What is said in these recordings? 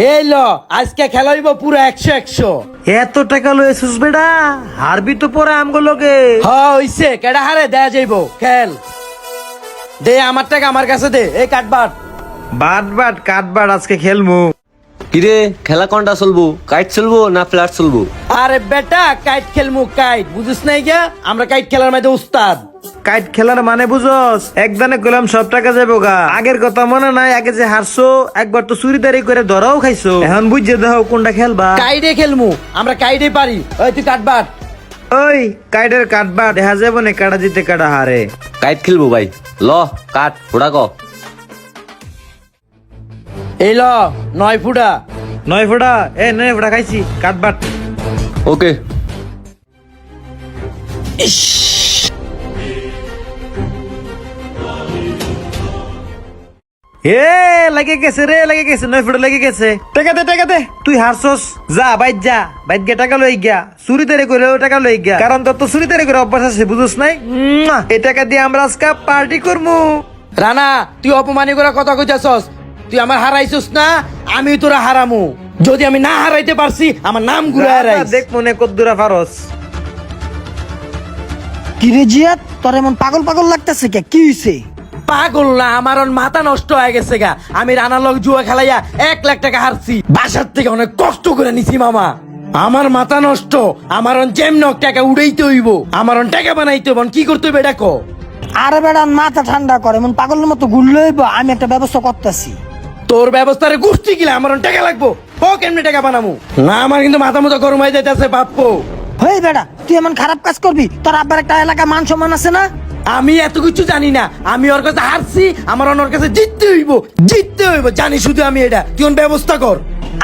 এই ল আজকে খেলা হইব পুরো 100-100। এত টাকা লয়েছিস বেটা, হারবি তো পরে আমগুলোকে। হইছে কেডা হারে দেয়া যাইব, খেল দে আমার টাকা আমার কাছে দে। এই কাটবার কাটবাট আজকে খেলমু। কিরে খেলা কোনটা চলবো, কাইট চলবো না ফ্ল্যাট চলবো? আরে বেটা কাইট খেলমু, কাইট বুঝিস নাই গা? আমরা কাইট খেলার মধ্যে উস্তাদ। কাইট খেলার মানে বুঝস? একদানে কইলাম সব টাকা যাবো গা। আগের কথা মনে নাই? আগে যে হারছো একবার তো চুরিদারি করে ধরাও খাইছো, এখন বুঝে দাও কোনটা খেলবা। কাইটে খেলমু, আমরা কাইটে পারি। ওই তুই কাটবার। ওই কাইটের কাটবা দেখা যাবো না কাটা জিতে কাটা হারে। কাইট খেলবো ভাই, ল কাট ফোড়া ক। এই ল 9 ফুটা। 9 ফোঁটা, 9 ফোঁটা খাইছি। কাটবাট ওকে। লাগে গেছে রে, লাগে গেছে। 9 ফোঁটা লেগে গেছে। টাকা দে তুই হারছস, যা বাইর যা, বাইর গিয়া টাকা লই গিয়া। চুরিদারি করে টাকা লই গিয়া, কারণ তোর তো চুরিদারি করে অভ্যাস আছে, বুঝছ নাই? এই টাকা দিয়ে আমরা আজকে পার্টি করবো। রানা তুই অপমানি করে কথা কইতাছস। তুই আমার হারাইছস না, আমি তোরা হারামু। যদি আমি না হারাইতে পারছি আমার নাম ঘুরে হারাই। দেখ মনে কদ্দুরা ফারস। কিরে জিয়াদ, তোর এমন পাগল পাগল লাগতেছে কে? কি হইছে? পাগল না, আমার মাথা নষ্ট হয়ে গেছে গা। আমি রানার লগ জুয়া খেলাইয়া 1 লাখ টাকা হারছি। বাসার থেকে অনেক কষ্ট করে নিছি মামা। আমার মাথা নষ্ট। আমার যেমন টাকা উড়াইতে হইব, আমার টাকা বানাইতে হইব। কি করতে হইব এটা কো? আরে বেড়া মাথা ঠান্ডা করে, এমন পাগলের মতো ঘুরলে হইব। আমি একটা ব্যবস্থা করতেছি। তোর ব্যবস্থারে গোষ্ঠী গিলা আমার টাকা লাগবো। ও কেমনে টাকা বানামু? না আমার কিন্তু মাথা মতো গরম হয়ে যাইতেছে বাপ্পো। হই বেড়া, তুই এমন খারাপ কাজ করবি? তোর আব্বার একটা এলাকা মান সম্মান আছে না? আমি এত কিছু জানি না। আমি ওর কাছে হারছি, আমার ওর কাছে জিততে হইব জানি শুধু আমি। এটা তুই ব্যবস্থা কর।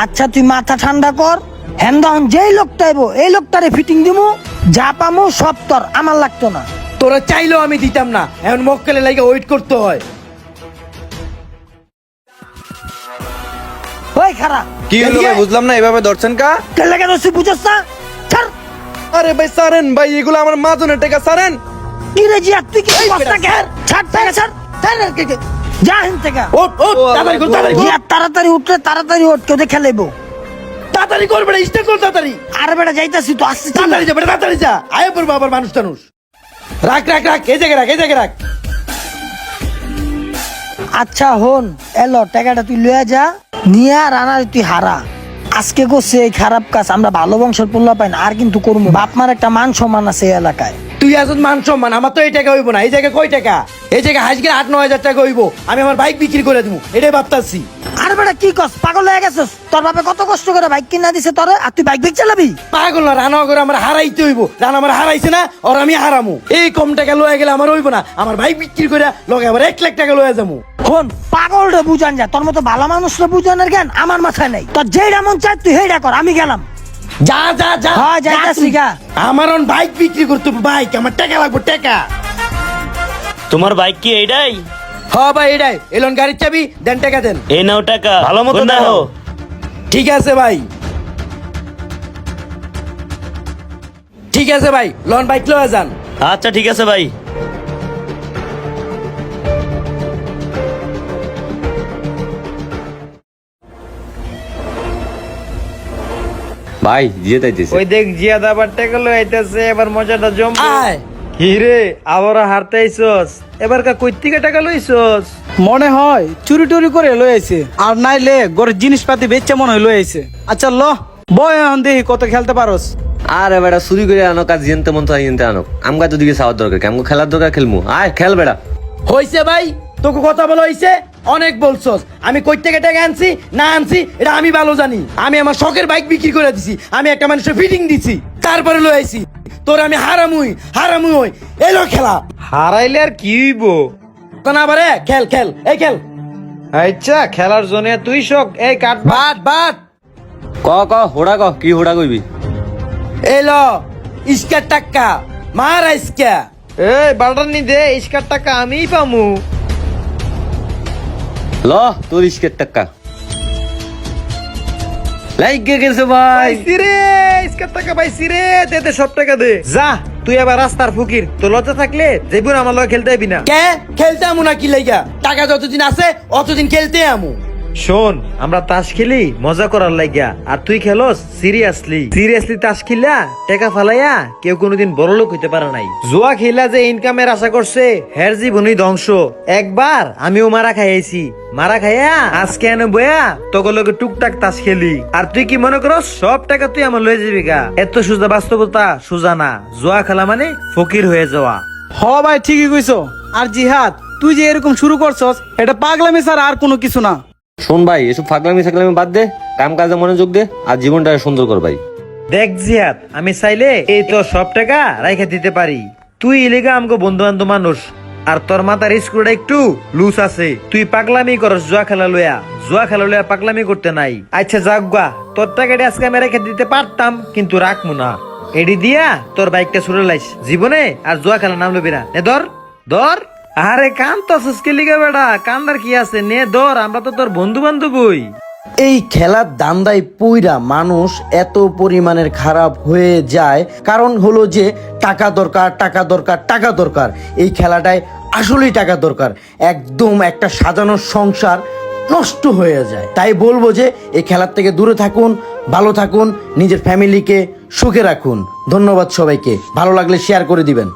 আচ্ছা তুই মাথা ঠান্ডা কর। হ্যান্ডন যেই লোকটা আইবো এই লোকটারে ফিটিং দিমু। যা পামু সব তোর, আমার লাগতো না। তোরা চাইলেও আমি দিতাম না, এখন মক্কেলে লাগে ওয়েট করতে হয়। ওই খারাপ কি হলো ভাই, বুঝলাম না, এভাবে ধরছেন কা? কে লাগে দোষী বুঝছ না? ছাড়। আরে ভাই সারেন ভাই, এগুলো আমার মাজনের টাকা, সারেন। কি রে জিয়াদ, তুই কি বস্তা ঘের? ছাড় টাকা ছাড়। যা হিন থেকে। ওঠ তাড়াতাড়ি কর, তাড়াতাড়ি কর। জিয়াদ তাড়াতাড়ি উঠলে তাড়াতাড়ি ওঠ, কেউ দেখে লেবো। তাড়াতাড়ি কর বেটা, স্টার্ট কর তাড়াতাড়ি। আরে বেটা যাইতাছি তো, আসছি। তাড়াতাড়ি যা বেটা, তাড়াতাড়ি যা। আয় পড়বো আবার মানুষ টানুষ। রাখ এই জায়গায় রাখ। আচ্ছা হন, এলো টাকাটা তুই লয়ে যা, নিয়ে রানার তুই হারা। আজকে করছে এই খারাপ কাজ, আমরা ভালো বংশের পোলা পাই না, আর কিন্তু করবো। বাপ মার একটা মান সম্মান আছে এই এলাকায়। তুই আসুন মান সম্মান, আমার তো এই টাকা হইব না। এই জায়গায় কয় টাকা? এই জায়গায় হাজকে 8-9 হাজার টাকা হইব। আমি আমার বাইক বিক্রি করে দেবো, এটাই ভাবতাছি। আরে বেটা কি কস, পাগল হয়ে গেছিস? তোর বাপে কত কষ্ট করে বাইক কিনা দিছে তোরে, আর তুই বাইক চালাবি? পাগল না, রানা করে আমার হারাইতে হইব। রানা আমার হারাইছে না, আর আমি হারামু। এই কম টাকা লয়ে গেলে আমার হইব না। আমার বাইক বিক্রি করে লগে আমার 1 লাখ টাকা লয়ে যাবো। হন, পাগল রে বুঝান যা, তোর মতো ভালো মানুষ রে বুঝানোর জ্ঞান আমার মাথায় নাই। তোর যেইটা মন চায় তুই সেইটা কর, আমি গেলাম। যা হ্যাঁ, যাইতাছি গা। আমার বাইক বিক্রি করতে হবে। বাইক আমার টাকা লাগবে, টাকা। তোমার বাইক কি এইটাই? হ্যাঁ ভাই এটাই। এলন গাড়ির চাবি দেন, টাকা দেন। এই নাও টাকা, ভালো মতো দেখো। ঠিক আছে ভাই, ঠিক আছে ভাই, লন বাইক লয়ে যান। আচ্ছা ঠিক আছে ভাই। ভাই জিয়ে তাইতেছে। ওই দেখ জিয়াদ আবার টাকা লই আইতাছে, এবার মজাটা জম। আয় কি রে আবার হারতে আইছস? এবার কই থেকে টাকা লইছস? মনে হয় চুরি টুরি করে লয়েছে, আর নাইলে ঘরের জিনিসপাতি বেচে মনে হয় লয়েছে। আচ্ছা ল বয়, এখন দেখি কত খেলতে পারোস। আরে বেটা চুরি করে আনো, কাজ জিনতে মন তো জিনতে আনো। আমগা তো দিকে চাওয়ার দরকার, আমগো খেলার দরকার, খেলমু। আয় খেল বেটা। হইছে ভাই, তোকে কথা বলা হইছে, অনেক বলছস। আমি কই থেকে টাকা আনছি না আনছি এটা আমি ভালো জানি। আমি আমার শখের বাইক বিক্রি করে দিছি, আমি একটা মানুষের ফিটিং দিছি, তারপরে লই আইছি। তোর আমি হারামুই হই। এলো খেলা। হারাইলে আর কি হইব? তা না বারে, খেল এই খেল। আচ্ছা খেলার জন্য তুই শোক। এই কাট বাট ক হোড়া ক, কি হোড়া কইবি? এলো ইস্কার টাক্কা মার আইসকা। এই বালটার নি দে, ইস্কার টাকা আমিই পামু। ল তোর ইস্কের টাকা লাইগে গেছে ভাই। পাইছি রে, ইস্কার টাকা পাইছি রে। দে সব টাকা দে। যা তুই এবার রাস্তার ফকির। তোর লজ্জা থাকলে যেবুন আমার লগে খেলতে আইবি না। কে খেলতে আমু না কি লাইগা? টাকা যতদিন আছে অতদিন খেলতে আমু। শোন, আমরা তাস খেলি মজা করার লাগিয়া, আর তুই খেলোস সিরিয়াসলি তাস খেলা টাকা ফালাইয়া কেউ কোনোদিন বড় লোক হইতে পারে নাই। জুয়া খেলা যে ইনকামের আশা করছে হের জীবনই ধ্বংস। একবার আমিও মারা খাইছি, মারা খাইয়া আজকে এনে বয়া তখন লোকে টুকটাক তাস খেলি। আর তুই কি মনে করস সব টাকা তুই আমার লয়ে যাবি গা? এত সোজা বাস্তবতা সোজা না। জুয়া খেলা মানে ফকির হয়ে যাওয়া। হ ভাই, ঠিকই কইছো। আর জিহাদ, তুই যে এরকম শুরু করছস, এটা পাগলামি ছাড়া আর কোনো কিছু না। শোন ভাই, এসব ফাগলামি সাগলামি বাদ দে, কাম কাজে মনোযোগ দে, আর জীবনটা সুন্দর কর ভাই। দেখ জিহাদ, আমি চাইলে এই তো সব টাকা রাইখা দিতে পারি। তুই ইলেগা আমগো বন্ধু বান্ধব মানুষ, আর তোর মাথার স্ক্রুটা একটু লুজ আছে। তুই পাগলামি করস জুয়া খেলা লইয়া পাগলামি করতে নাই। আচ্ছা যাক গা, তোর টাকাটা আজকে আমি রেখে দিতে পারতাম, কিন্তু রাখবো না। এডি দিয়া তোর বাইকটা ছুড়ে লাইস, জীবনে আর জুয়া খেলা নাম লবি না। নে ধর। আরে কান তো লিগা বেড়া, কান্দার কি আছে, নে ধর, আমরা তো তোর বন্ধু বান্ধবই। এই খেলার দান্দায় পুইরা মানুষ এত পরিমাণের খারাপ হয়ে যায়, কারণ হলো যে টাকা দরকার। এই খেলাটায় আসলেই টাকা দরকার, একদম একটা সাজানো সংসার নষ্ট হয়ে যায়। তাই বলবো যে এই খেলার থেকে দূরে থাকুন, ভালো থাকুন, নিজের ফ্যামিলিকে সুখে রাখুন। ধন্যবাদ সবাইকে, ভালো লাগলে শেয়ার করে দিবেন।